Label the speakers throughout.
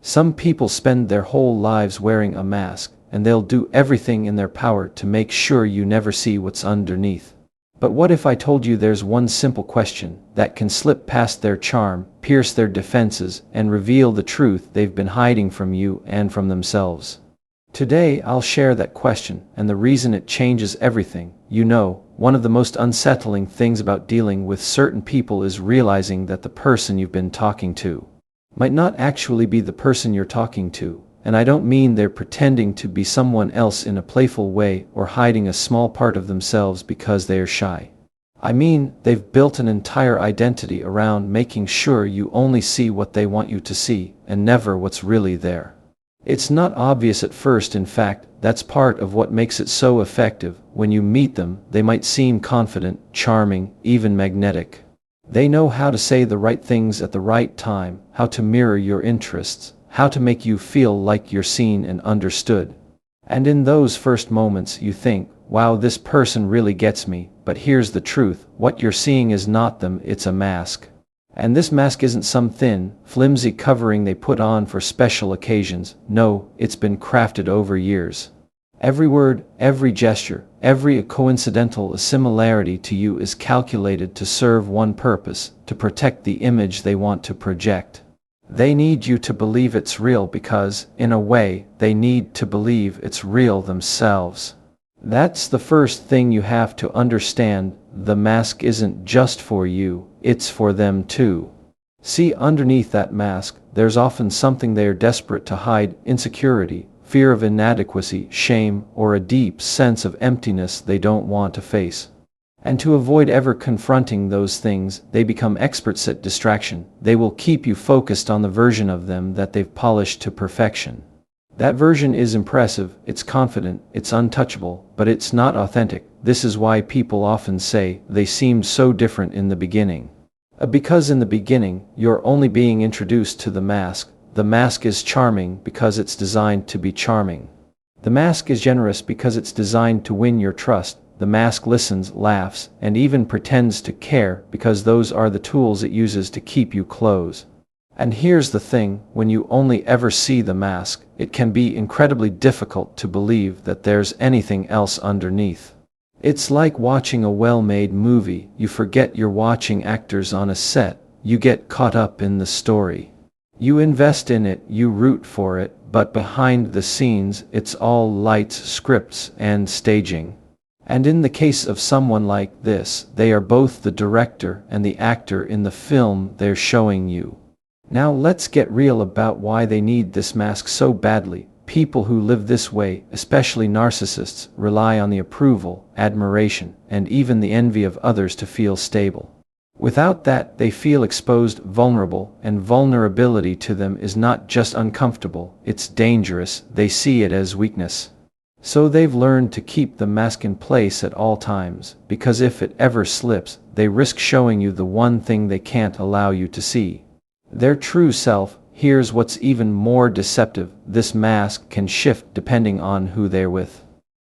Speaker 1: Some people spend their whole lives wearing a mask, and they'll do everything in their power to make sure you never see what's underneath. But what if I told you there's one simple question that can slip past their charm, pierce their defenses, and reveal the truth they've been hiding from you and from themselves? Today I'll share that question and the reason it changes everything. You know, one of the most unsettling things about dealing with certain people is realizing that the person you've been talking to might not actually be the person you're talking to. And I don't mean they're pretending to be someone else in a playful way or hiding a small part of themselves because they are shy. I mean, they've built an entire identity around making sure you only see what they want you to see and never what's really there. It's not obvious at first. In fact, that's part of what makes it so effective. When you meet them, they might seem confident, charming, even magnetic. They know how to say the right things at the right time, how to mirror your interests, how to make you feel like you're seen and understood. And in those first moments you think, wow, this person really gets me. But here's the truth, what you're seeing is not them, it's a mask. And this mask isn't some thin, flimsy covering they put on for special occasions. No, it's been crafted over years. Every word, every gesture, every coincidental similarity to you is calculated to serve one purpose, to protect the image they want to project. They need you to believe it's real because, in a way, they need to believe it's real themselves. That's the first thing you have to understand. The mask isn't just for you, it's for them too. See, underneath that mask, there's often something they're desperate to hide: insecurity, fear of inadequacy, shame, or a deep sense of emptiness they don't want to face. And to avoid ever confronting those things, they become experts at distraction. They will keep you focused on the version of them that they've polished to perfection. That version is impressive, it's confident, it's untouchable, but it's not authentic. This is why people often say they seemed so different in the beginning. Because in the beginning, you're only being introduced to the mask. The mask is charming because it's designed to be charming. The mask is generous because it's designed to win your trust. The mask listens, laughs, and even pretends to care because those are the tools it uses to keep you close. And here's the thing, when you only ever see the mask, it can be incredibly difficult to believe that there's anything else underneath. It's like watching a well-made movie. You forget you're watching actors on a set. You get caught up in the story. You invest in it, you root for it, but behind the scenes, it's all lights, scripts, and staging. And in the case of someone like this, they are both the director and the actor in the film they're showing you. Now let's get real about why they need this mask so badly. People who live this way, especially narcissists, rely on the approval, admiration, and even the envy of others to feel stable. Without that, they feel exposed, vulnerable, and vulnerability to them is not just uncomfortable, it's dangerous. They see it as weakness. So they've learned to keep the mask in place at all times, because if it ever slips, they risk showing you the one thing they can't allow you to see: their true self. Here's what's even more deceptive: this mask can shift depending on who they're with.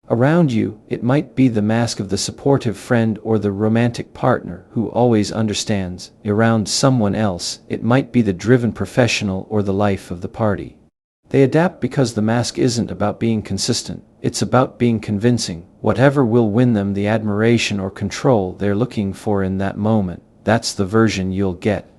Speaker 1: Around you, it might be the mask of the supportive friend or the romantic partner who always understands. Around someone else, it might be the driven professional or the life of the party. They adapt because the mask isn't about being consistent, it's about being convincing. Whatever will win them the admiration or control they're looking for in that moment, that's the version you'll get.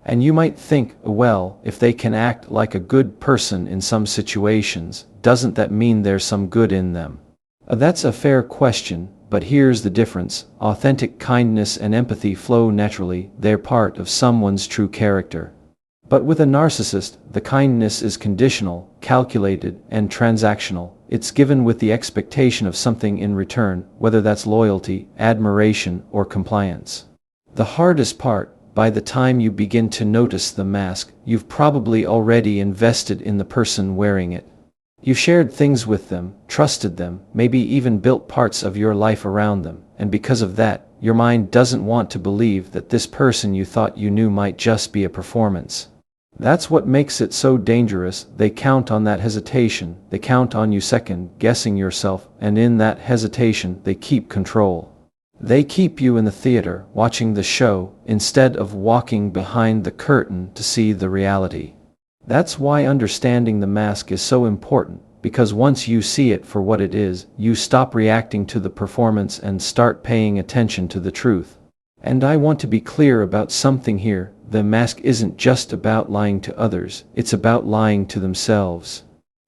Speaker 1: And you might think, well, if they can act like a good person in some situations, doesn't that mean there's some good in them? That's a fair question, but here's the difference. Authentic kindness and empathy flow naturally, they're part of someone's true character. But with a narcissist, the kindness is conditional, calculated, and transactional. It's given with the expectation of something in return, whether that's loyalty, admiration, or compliance. The hardest part: by the time you begin to notice the mask, you've probably already invested in the person wearing it. You've shared things with them, trusted them, maybe even built parts of your life around them, and because of that, your mind doesn't want to believe that this person you thought you knew might just be a performance. That's what makes it so dangerous. They count on that hesitation, they count on you second-guessing yourself, and in that hesitation, they keep control. They keep you in the theater, watching the show, instead of walking behind the curtain to see the reality. That's why understanding the mask is so important, because once you see it for what it is, you stop reacting to the performance and start paying attention to the truth. And I want to be clear about something here. The mask isn't just about lying to others, it's about lying to themselves.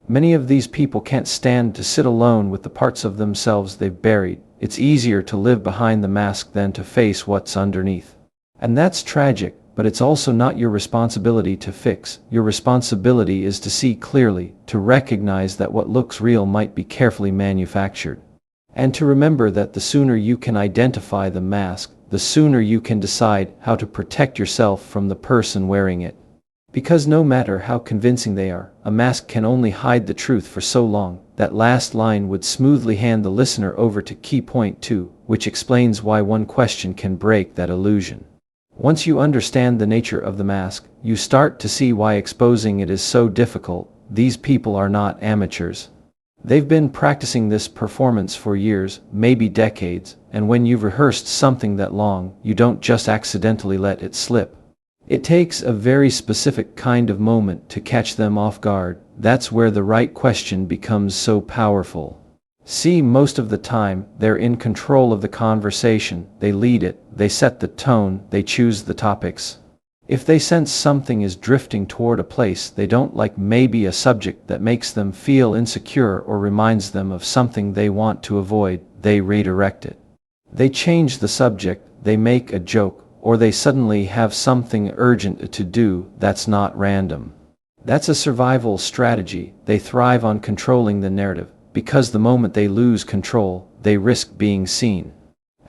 Speaker 1: Many of these people can't stand to sit alone with the parts of themselves they've buried. It's easier to live behind the mask than to face what's underneath. And that's tragic, but it's also not your responsibility to fix. Your responsibility is to see clearly, to recognize that what looks real might be carefully manufactured. And to remember that the sooner you can identify the mask, the sooner you can decide how to protect yourself from the person wearing it. Because no matter how convincing they are, a mask can only hide the truth for so long. That last line would smoothly hand the listener over to key point 2, which explains why one question can break that illusion. Once you understand the nature of the mask, you start to see why exposing it is so difficult. These people are not amateurs. They've been practicing this performance for years, maybe decades, and when you've rehearsed something that long, you don't just accidentally let it slip. It takes a very specific kind of moment to catch them off guard. That's where the right question becomes so powerful. See, most of the time, they're in control of the conversation, they lead it, they set the tone, they choose the topics. If they sense something is drifting toward a place they don't like, maybe a subject that makes them feel insecure or reminds them of something they want to avoid, they redirect it. They change the subject, they make a joke, or they suddenly have something urgent to do. That's not random. That's a survival strategy. They thrive on controlling the narrative, because the moment they lose control, they risk being seen.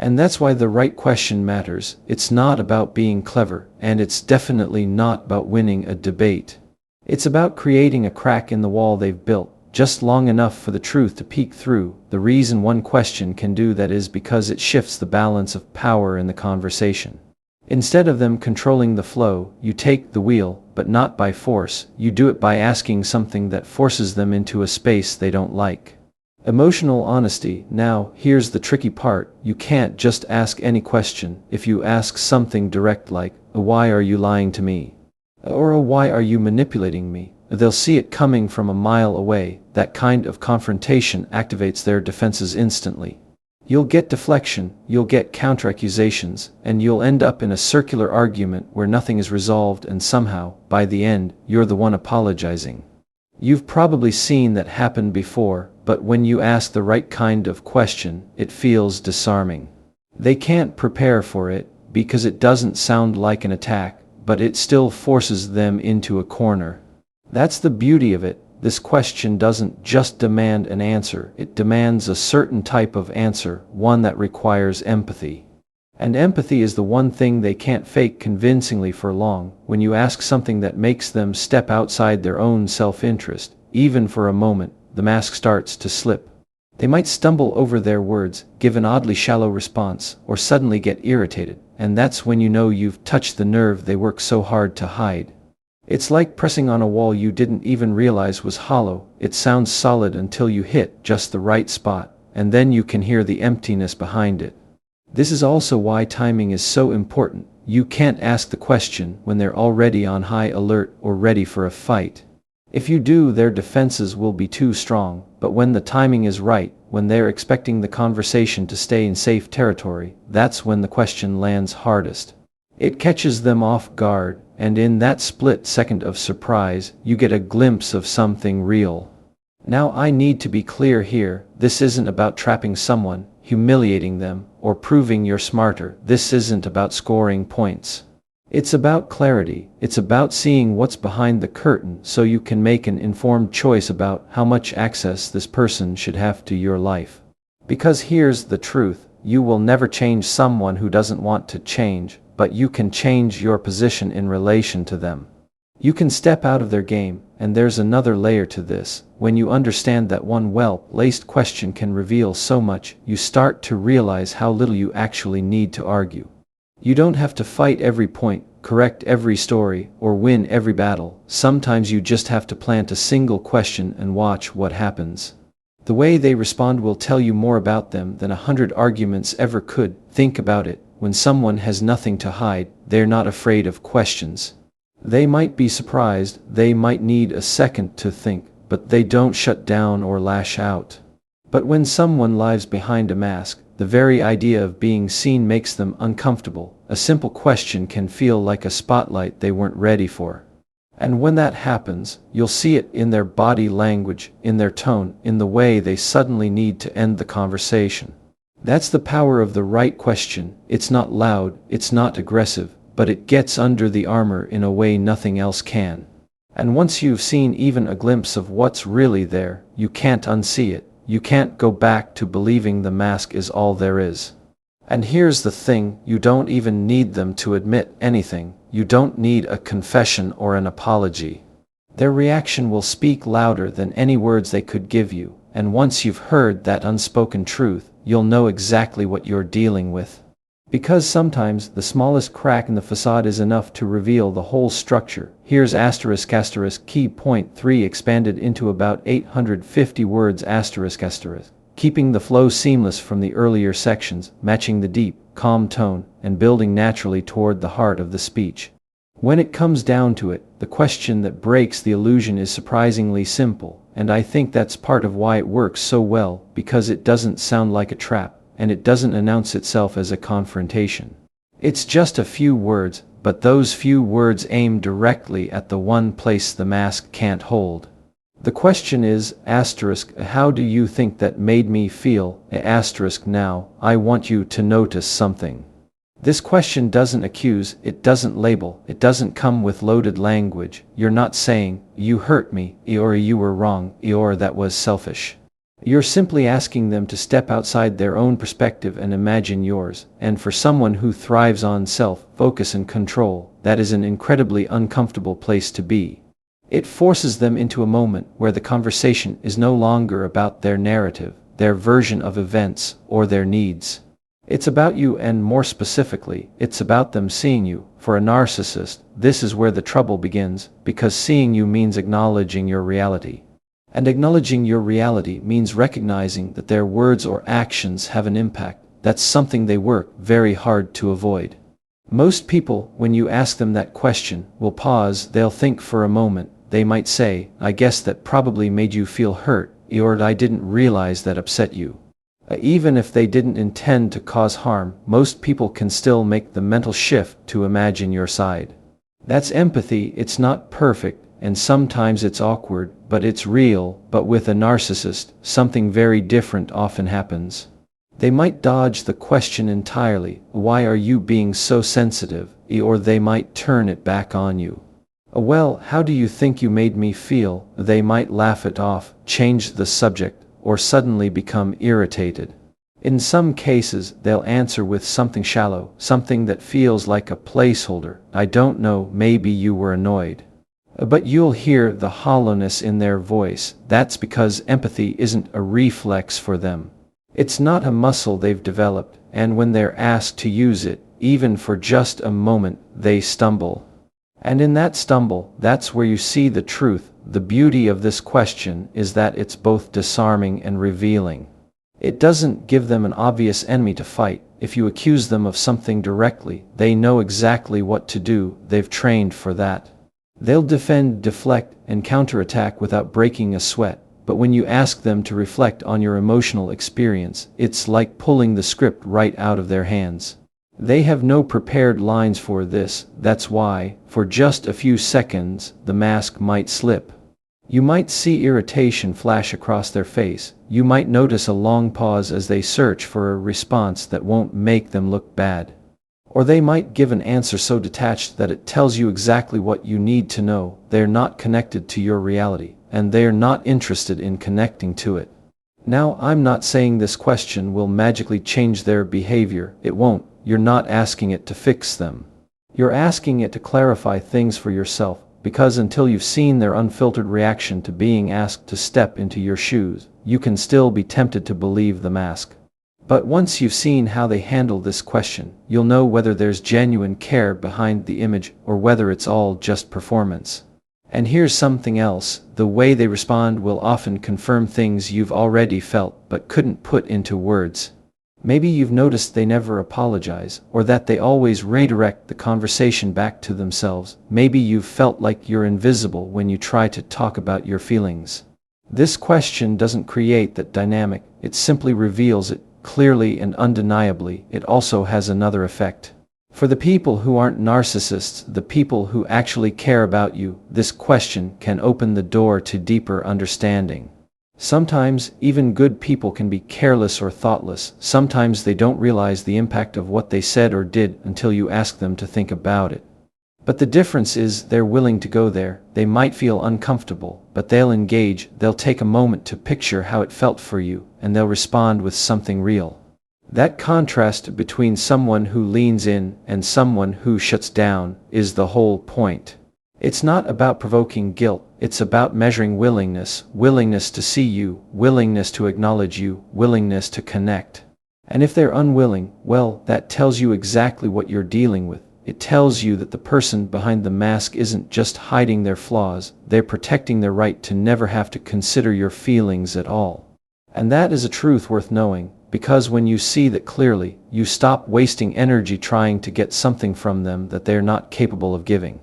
Speaker 1: And that's why the right question matters. It's not about being clever, and it's definitely not about winning a debate. It's about creating a crack in the wall they've built, just long enough for the truth to peek through. The reason one question can do that is because it shifts the balance of power in the conversation. Instead of them controlling the flow, you take the wheel, but not by force. You do it by asking something that forces them into a space they don't like. Emotional honesty. Now, here's the tricky part. You can't just ask any question. If you ask something direct like, "Why are you lying to me?" or "Why are you manipulating me?" they'll see it coming from a mile away. That kind of confrontation activates their defenses instantly. You'll get deflection, you'll get counter-accusations, and you'll end up in a circular argument where nothing is resolved, and somehow, by the end, you're the one apologizing. You've probably seen that happen before, but when you ask the right kind of question, it feels disarming. They can't prepare for it, because it doesn't sound like an attack, but it still forces them into a corner. That's the beauty of it. This question doesn't just demand an answer, it demands a certain type of answer, one that requires empathy. And empathy is the one thing they can't fake convincingly for long. When you ask something that makes them step outside their own self-interest, even for a moment, the mask starts to slip. They might stumble over their words, give an oddly shallow response, or suddenly get irritated, and that's when you know you've touched the nerve they work so hard to hide. It's like pressing on a wall you didn't even realize was hollow. It sounds solid until you hit just the right spot, and then you can hear the emptiness behind it. This is also why timing is so important. You can't ask the question when they're already on high alert or ready for a fight. If you do, their defenses will be too strong, but when the timing is right, when they're expecting the conversation to stay in safe territory, that's when the question lands hardest. It catches them off guard, and in that split second of surprise, you get a glimpse of something real. Now, I need to be clear here. This isn't about trapping someone, humiliating them, or proving you're smarter. This isn't about scoring points. It's about clarity. It's about seeing what's behind the curtain so you can make an informed choice about how much access this person should have to your life. Because here's the truth. You will never change someone who doesn't want to change, but you can change your position in relation to them. You can step out of their game, and there's another layer to this. When you understand that one well-placed question can reveal so much, you start to realize how little you actually need to argue. You don't have to fight every point, correct every story, or win every battle. Sometimes you just have to plant a single question and watch what happens. The way they respond will tell you more about them than 100 arguments ever could. Think about it. When someone has nothing to hide, they're not afraid of questions. They might be surprised, they might need a second to think, but they don't shut down or lash out. But when someone lives behind a mask, the very idea of being seen makes them uncomfortable. A simple question can feel like a spotlight they weren't ready for. And when that happens, you'll see it in their body language, in their tone, in the way they suddenly need to end the conversation. That's the power of the right question. It's not loud, it's not aggressive, but it gets under the armor in a way nothing else can. And once you've seen even a glimpse of what's really there, you can't unsee it. You can't go back to believing the mask is all there is. And here's the thing, you don't even need them to admit anything. You don't need a confession or an apology. Their reaction will speak louder than any words they could give you, and once you've heard that unspoken truth, you'll know exactly what you're dealing with. Because sometimes the smallest crack in the facade is enough to reveal the whole structure. Here's asterisk key point 3 expanded into about 850 words asterisk. Keeping the flow seamless from the earlier sections, matching the deep, calm tone, and building naturally toward the heart of the speech. When it comes down to it, the question that breaks the illusion is surprisingly simple, and I think that's part of why it works so well, because it doesn't sound like a trap, and it doesn't announce itself as a confrontation. It's just a few words, but those few words aim directly at the one place the mask can't hold. The question is, how do you think that made me feel? Now, I want you to notice something. This question doesn't accuse, it doesn't label, it doesn't come with loaded language. You're not saying, you hurt me, or you were wrong, or that was selfish. You're simply asking them to step outside their own perspective and imagine yours. And for someone who thrives on self-focus and control, that is an incredibly uncomfortable place to be. It forces them into a moment where the conversation is no longer about their narrative, their version of events, or their needs. It's about you, and more specifically, it's about them seeing you. For a narcissist, this is where the trouble begins, because seeing you means acknowledging your reality. And acknowledging your reality means recognizing that their words or actions have an impact. That's something they work very hard to avoid. Most people, when you ask them that question, will pause, they'll think for a moment. They might say, I guess that probably made you feel hurt, or I didn't realize that upset you. Even if they didn't intend to cause harm, most people can still make the mental shift to imagine your side. That's empathy. It's not perfect, and sometimes it's awkward, but it's real. But with a narcissist, something very different often happens. They might dodge the question entirely, why are you being so sensitive? Or they might turn it back on you. Well, how do you think you made me feel? They might laugh it off, change the subject, or suddenly become irritated. In some cases, they'll answer with something shallow, something that feels like a placeholder. I don't know, maybe you were annoyed. But you'll hear the hollowness in their voice. That's because empathy isn't a reflex for them. It's not a muscle they've developed, and when they're asked to use it, even for just a moment, they stumble. And in that stumble, that's where you see the truth. The beauty of this question is that it's both disarming and revealing. It doesn't give them an obvious enemy to fight. If you accuse them of something directly, they know exactly what to do. They've trained for that. They'll defend, deflect, and counterattack without breaking a sweat. But when you ask them to reflect on your emotional experience, it's like pulling the script right out of their hands. They have no prepared lines for this. That's why, for just a few seconds, the mask might slip. You might see irritation flash across their face. You might notice a long pause as they search for a response that won't make them look bad. Or they might give an answer so detached that it tells you exactly what you need to know. They're not connected to your reality, and they're not interested in connecting to it. Now, I'm not saying this question will magically change their behavior. It won't. You're not asking it to fix them. You're asking it to clarify things for yourself, because until you've seen their unfiltered reaction to being asked to step into your shoes, you can still be tempted to believe the mask. But once you've seen how they handle this question, you'll know whether there's genuine care behind the image or whether it's all just performance. And here's something else, the way they respond will often confirm things you've already felt but couldn't put into words. Maybe you've noticed they never apologize, or that they always redirect the conversation back to themselves. Maybe you've felt like you're invisible when you try to talk about your feelings. This question doesn't create that dynamic, it simply reveals it clearly and undeniably. It also has another effect. For the people who aren't narcissists, the people who actually care about you, this question can open the door to deeper understanding. Sometimes, even good people can be careless or thoughtless. Sometimes they don't realize the impact of what they said or did until you ask them to think about it. But the difference is they're willing to go there. They might feel uncomfortable, but they'll engage, they'll take a moment to picture how it felt for you, and they'll respond with something real. That contrast between someone who leans in and someone who shuts down is the whole point. It's not about provoking guilt, it's about measuring willingness, willingness to see you, willingness to acknowledge you, willingness to connect. And if they're unwilling, well, that tells you exactly what you're dealing with. It tells you that the person behind the mask isn't just hiding their flaws, they're protecting their right to never have to consider your feelings at all. And that is a truth worth knowing, because when you see that clearly, you stop wasting energy trying to get something from them that they're not capable of giving.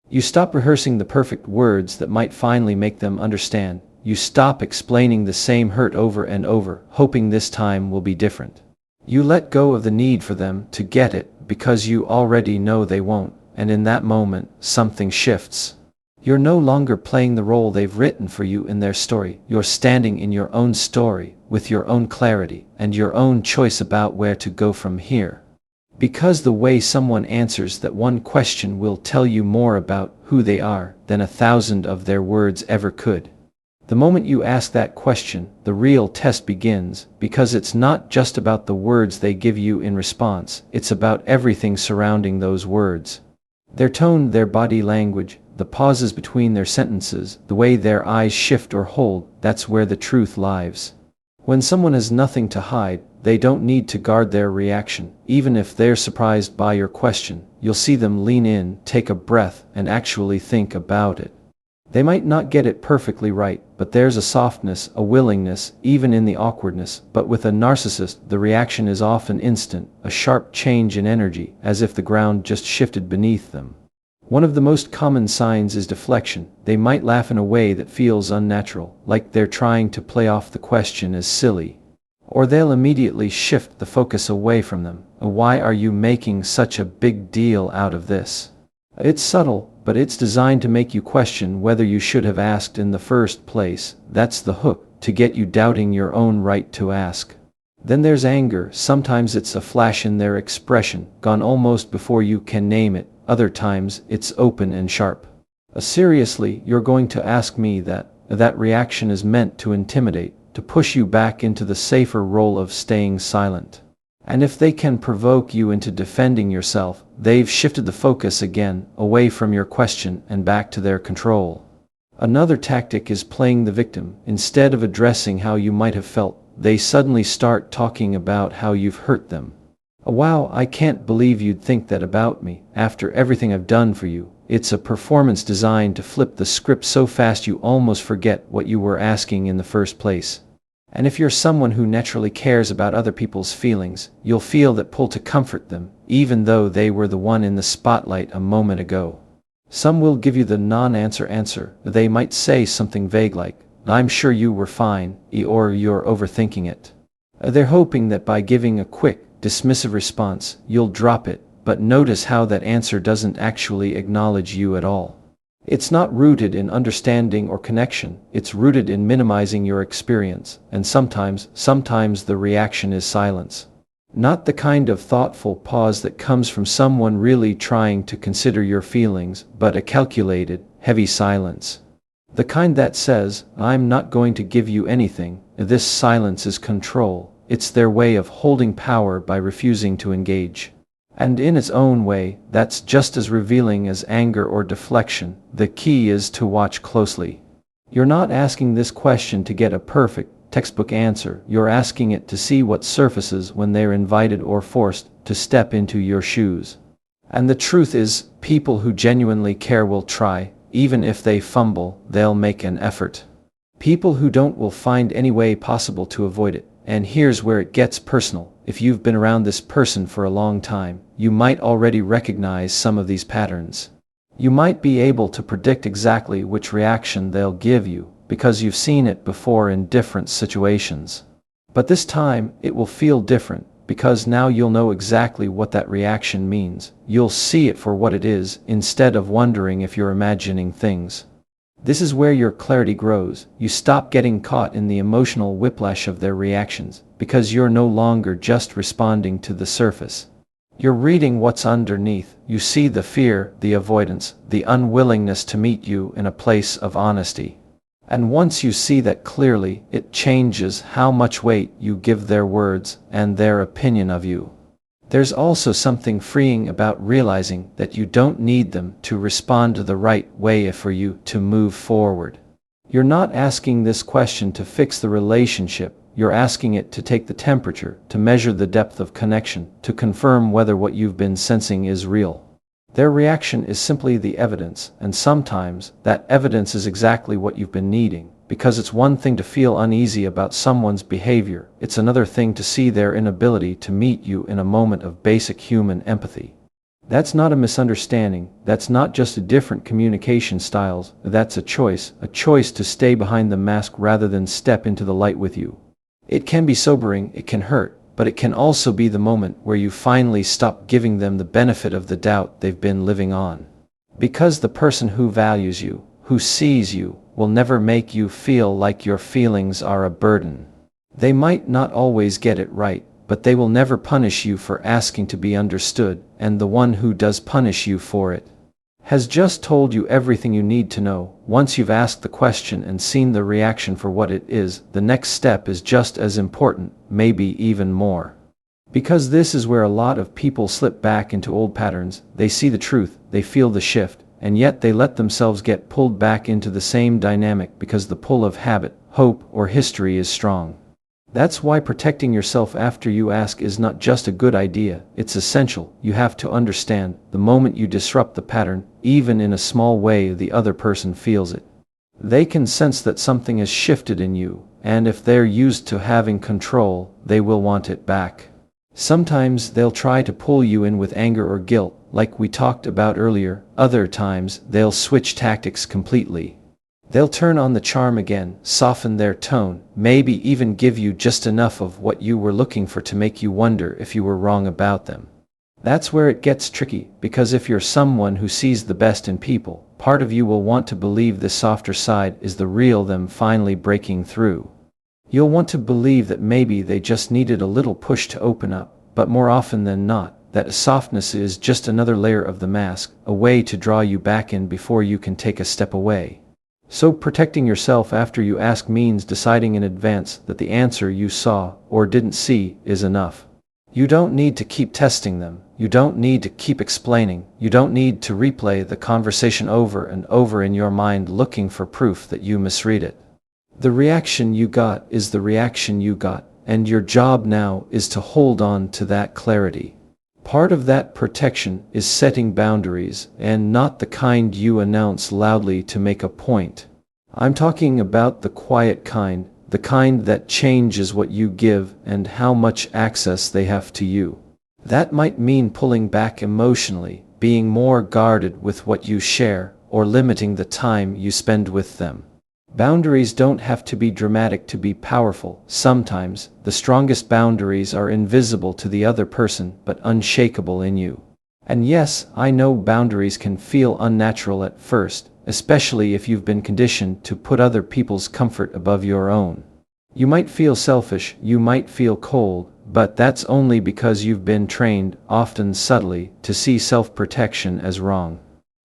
Speaker 1: You stop rehearsing the perfect words that might finally make them understand. You stop explaining the same hurt over and over, hoping this time will be different. You let go of the need for them to get it, because you already know they won't, and in that moment, something shifts. You're no longer playing the role they've written for you in their story. You're standing in your own story, with your own clarity, and your own choice about where to go from here. Because the way someone answers that one question will tell you more about who they are than 1,000 of their words ever could. The moment you ask that question, the real test begins, because it's not just about the words they give you in response, it's about everything surrounding those words. Their tone, their body language, the pauses between their sentences, the way their eyes shift or hold, that's where the truth lies. When someone has nothing to hide, they don't need to guard their reaction. Even if they're surprised by your question, you'll see them lean in, take a breath, and actually think about it. They might not get it perfectly right, but there's a softness, a willingness, even in the awkwardness. But with a narcissist, the reaction is often instant, a sharp change in energy, as if the ground just shifted beneath them. One of the most common signs is deflection. They might laugh in a way that feels unnatural, like they're trying to play off the question as silly. Or they'll immediately shift the focus away from them. Why are you making such a big deal out of this? It's subtle, but it's designed to make you question whether you should have asked in the first place. That's the hook, to get you doubting your own right to ask. Then there's anger. Sometimes it's a flash in their expression, gone almost before you can name it. Other times, it's open and sharp. Seriously, you're going to ask me that? That reaction is meant to intimidate, to push you back into the safer role of staying silent. And if they can provoke you into defending yourself, they've shifted the focus again, away from your question and back to their control. Another tactic is playing the victim. Instead of addressing how you might have felt, they suddenly start talking about how you've hurt them. Wow, I can't believe you'd think that about me, after everything I've done for you. It's a performance designed to flip the script so fast you almost forget what you were asking in the first place. And if you're someone who naturally cares about other people's feelings, you'll feel that pull to comfort them, even though they were the one in the spotlight a moment ago. Some will give you the non-answer answer. They might say something vague like, "I'm sure you were fine," or "You're overthinking it." They're hoping that by giving a quick, dismissive response, you'll drop it, but notice how that answer doesn't actually acknowledge you at all. It's not rooted in understanding or connection, it's rooted in minimizing your experience, and sometimes the reaction is silence. Not the kind of thoughtful pause that comes from someone really trying to consider your feelings, but a calculated, heavy silence. The kind that says, "I'm not going to give you anything." This silence is control. It's their way of holding power by refusing to engage. And in its own way, that's just as revealing as anger or deflection. The key is to watch closely. You're not asking this question to get a perfect, textbook answer. You're asking it to see what surfaces when they're invited or forced to step into your shoes. And the truth is, people who genuinely care will try. Even if they fumble, they'll make an effort. People who don't will find any way possible to avoid it. And here's where it gets personal. If you've been around this person for a long time, you might already recognize some of these patterns. You might be able to predict exactly which reaction they'll give you, because you've seen it before in different situations. But this time, it will feel different, because now you'll know exactly what that reaction means. You'll see it for what it is, instead of wondering if you're imagining things. This is where your clarity grows. You stop getting caught in the emotional whiplash of their reactions, because you're no longer just responding to the surface. You're reading what's underneath. You see the fear, the avoidance, the unwillingness to meet you in a place of honesty. And once you see that clearly, it changes how much weight you give their words and their opinion of you. There's also something freeing about realizing that you don't need them to respond the right way for you to move forward. You're not asking this question to fix the relationship. You're asking it to take the temperature, to measure the depth of connection, to confirm whether what you've been sensing is real. Their reaction is simply the evidence, and sometimes that evidence is exactly what you've been needing, because it's one thing to feel uneasy about someone's behavior, it's another thing to see their inability to meet you in a moment of basic human empathy. That's not a misunderstanding, that's not just a different communication styles, that's a choice to stay behind the mask rather than step into the light with you. It can be sobering, it can hurt, but it can also be the moment where you finally stop giving them the benefit of the doubt they've been living on. Because the person who values you, who sees you, will never make you feel like your feelings are a burden. They might not always get it right, but they will never punish you for asking to be understood, and the one who does punish you for it has just told you everything you need to know. Once you've asked the question and seen the reaction for what it is, the next step is just as important, maybe even more. Because this is where a lot of people slip back into old patterns. They see the truth, they feel the shift, and yet they let themselves get pulled back into the same dynamic because the pull of habit, hope, or history is strong. That's why protecting yourself after you ask is not just a good idea, it's essential. You have to understand, the moment you disrupt the pattern, even in a small way, the other person feels it. They can sense that something has shifted in you, and if they're used to having control, they will want it back. Sometimes they'll try to pull you in with anger or guilt, like we talked about earlier. Other times, they'll switch tactics completely. They'll turn on the charm again, soften their tone, maybe even give you just enough of what you were looking for to make you wonder if you were wrong about them. That's where it gets tricky, because if you're someone who sees the best in people, part of you will want to believe the softer side is the real them finally breaking through. You'll want to believe that maybe they just needed a little push to open up, but more often than not, that softness is just another layer of the mask, a way to draw you back in before you can take a step away. So protecting yourself after you ask means deciding in advance that the answer you saw or didn't see is enough. You don't need to keep testing them. You don't need to keep explaining. You don't need to replay the conversation over and over in your mind looking for proof that you misread it. The reaction you got is the reaction you got, and your job now is to hold on to that clarity. Part of that protection is setting boundaries, and not the kind you announce loudly to make a point. I'm talking about the quiet kind, the kind that changes what you give and how much access they have to you. That might mean pulling back emotionally, being more guarded with what you share, or limiting the time you spend with them. Boundaries don't have to be dramatic to be powerful. Sometimes, the strongest boundaries are invisible to the other person but unshakable in you. And yes, I know boundaries can feel unnatural at first, especially if you've been conditioned to put other people's comfort above your own. You might feel selfish, you might feel cold, but that's only because you've been trained, often subtly, to see self-protection as wrong.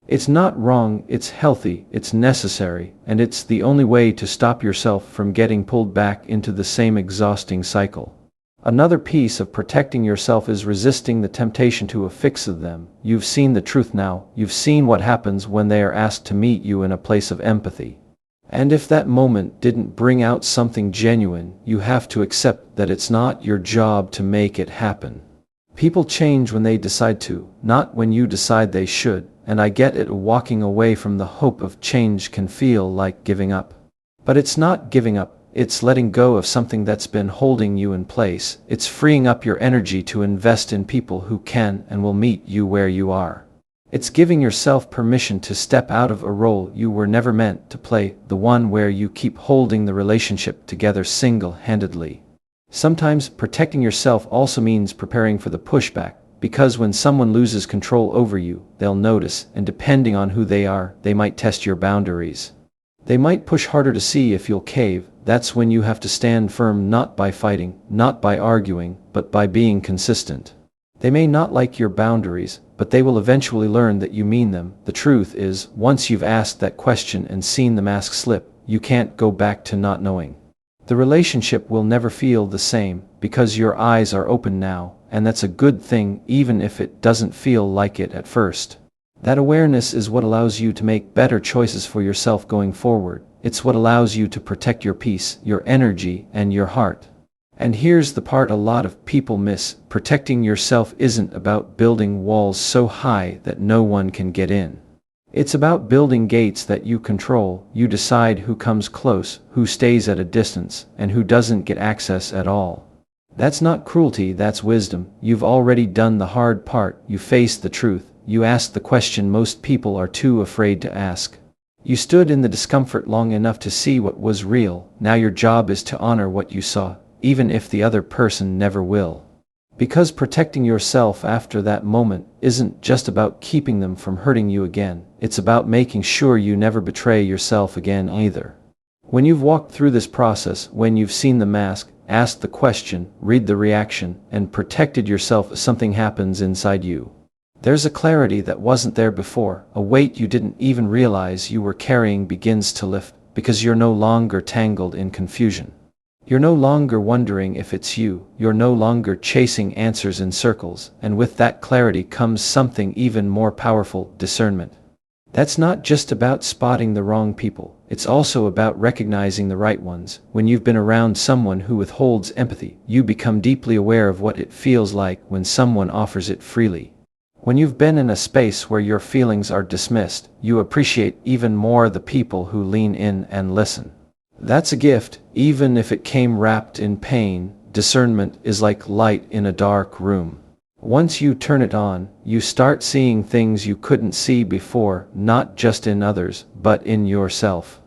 Speaker 1: It's not wrong, it's healthy, it's necessary, and it's the only way to stop yourself from getting pulled back into the same exhausting cycle. Another piece of protecting yourself is resisting the temptation to affix them. You've seen the truth now, you've seen what happens when they are asked to meet you in a place of empathy. And if that moment didn't bring out something genuine, you have to accept that it's not your job to make it happen. People change when they decide to, not when you decide they should. And I get it, walking away from the hope of change can feel like giving up. But it's not giving up, It's letting go of something that's been holding you in place. It's freeing up your energy to invest in people who can and will meet you where you are. It's giving yourself permission to step out of a role you were never meant to play, the one where you keep holding the relationship together single-handedly. Sometimes protecting yourself also means preparing for the pushback, because when someone loses control over you, they'll notice, and depending on who they are, they might test your boundaries. They might push harder to see if you'll cave. That's when you have to stand firm, not by fighting, not by arguing, but by being consistent. They may not like your boundaries, but they will eventually learn that you mean them. The truth is, once you've asked that question and seen the mask slip, you can't go back to not knowing. The relationship will never feel the same, because your eyes are open now, and that's a good thing, even if it doesn't feel like it at first. That awareness is what allows you to make better choices for yourself going forward. It's what allows you to protect your peace, your energy, and your heart. And here's the part a lot of people miss. Protecting yourself isn't about building walls so high that no one can get in. It's about building gates that you control. You decide who comes close, who stays at a distance, and who doesn't get access at all. That's not cruelty, that's wisdom. You've already done the hard part. You faced the truth. You asked the question most people are too afraid to ask. You stood in the discomfort long enough to see what was real. Now your job is to honor what you saw, even if the other person never will. Because protecting yourself after that moment isn't just about keeping them from hurting you again. It's about making sure you never betray yourself again either. When you've walked through this process, when you've seen the mask, asked the question, read the reaction, and protected yourself, something happens inside you. There's a clarity that wasn't there before. A weight you didn't even realize you were carrying begins to lift, because you're no longer tangled in confusion. You're no longer wondering if it's you. You're no longer chasing answers in circles, and with that clarity comes something even more powerful: discernment. That's not just about spotting the wrong people. It's also about recognizing the right ones. When you've been around someone who withholds empathy, you become deeply aware of what it feels like when someone offers it freely. When you've been in a space where your feelings are dismissed, you appreciate even more the people who lean in and listen. That's a gift, even if it came wrapped in pain. Discernment is like light in a dark room. Once you turn it on, you start seeing things you couldn't see before, not just in others, but in yourself.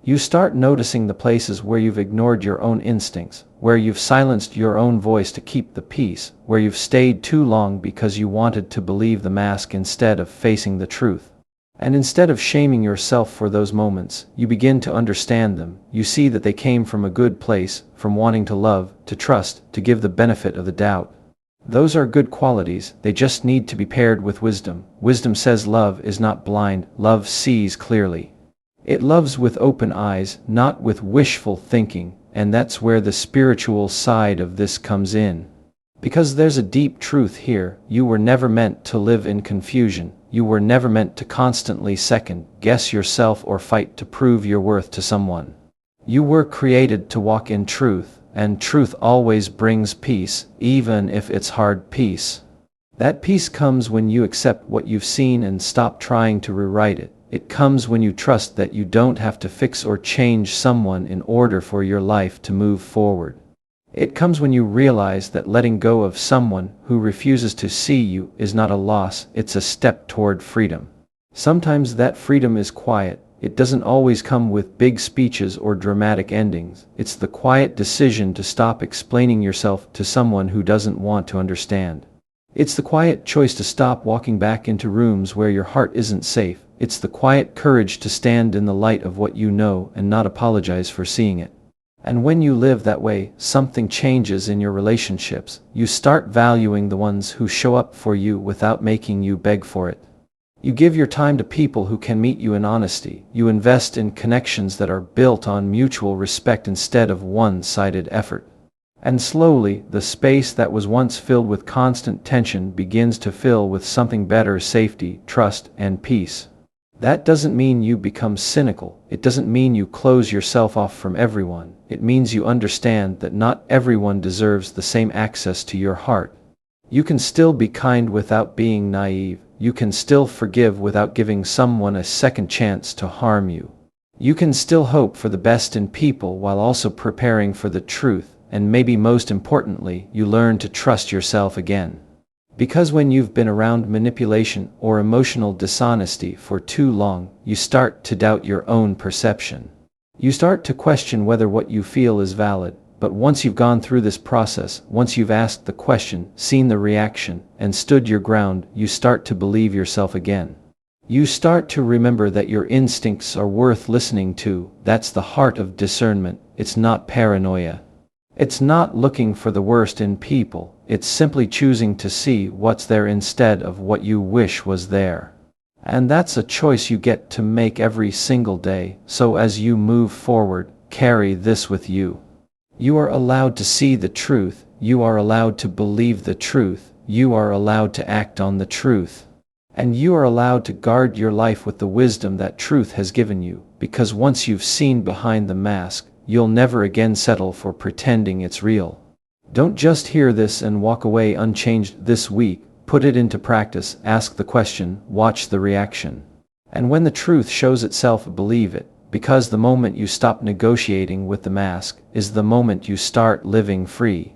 Speaker 1: You start noticing the places where you've ignored your own instincts, where you've silenced your own voice to keep the peace, where you've stayed too long because you wanted to believe the mask instead of facing the truth. And instead of shaming yourself for those moments, you begin to understand them. You see that they came from a good place, from wanting to love, to trust, to give the benefit of the doubt. Those are good qualities, they just need to be paired with wisdom. Wisdom says love is not blind, love sees clearly. It loves with open eyes, not with wishful thinking, and that's where the spiritual side of this comes in. Because there's a deep truth here: you were never meant to live in confusion. You were never meant to constantly second-guess yourself or fight to prove your worth to someone. You were created to walk in truth, and truth always brings peace, even if it's hard peace. That peace comes when you accept what you've seen and stop trying to rewrite it. It comes when you trust that you don't have to fix or change someone in order for your life to move forward. It comes when you realize that letting go of someone who refuses to see you is not a loss, it's a step toward freedom. Sometimes that freedom is quiet. It doesn't always come with big speeches or dramatic endings. It's the quiet decision to stop explaining yourself to someone who doesn't want to understand. It's the quiet choice to stop walking back into rooms where your heart isn't safe. It's the quiet courage to stand in the light of what you know and not apologize for seeing it. And when you live that way, something changes in your relationships. You start valuing the ones who show up for you without making you beg for it. You give your time to people who can meet you in honesty. You invest in connections that are built on mutual respect instead of one-sided effort. And slowly, the space that was once filled with constant tension begins to fill with something better: safety, trust, and peace. That doesn't mean you become cynical. It doesn't mean you close yourself off from everyone. It means you understand that not everyone deserves the same access to your heart. You can still be kind without being naive. You can still forgive without giving someone a second chance to harm you. You can still hope for the best in people while also preparing for the truth, and maybe most importantly, you learn to trust yourself again. Because when you've been around manipulation or emotional dishonesty for too long, you start to doubt your own perception. You start to question whether what you feel is valid. But once you've gone through this process, once you've asked the question, seen the reaction, and stood your ground, you start to believe yourself again. You start to remember that your instincts are worth listening to. That's the heart of discernment. It's not paranoia. It's not looking for the worst in people. It's simply choosing to see what's there instead of what you wish was there. And that's a choice you get to make every single day. So as you move forward, carry this with you. You are allowed to see the truth. You are allowed to believe the truth. You are allowed to act on the truth. And you are allowed to guard your life with the wisdom that truth has given you, because once you've seen behind the mask, you'll never again settle for pretending it's real. Don't just hear this and walk away unchanged this week. Put it into practice, ask the question, watch the reaction. And when the truth shows itself, believe it, because the moment you stop negotiating with the mask is the moment you start living free.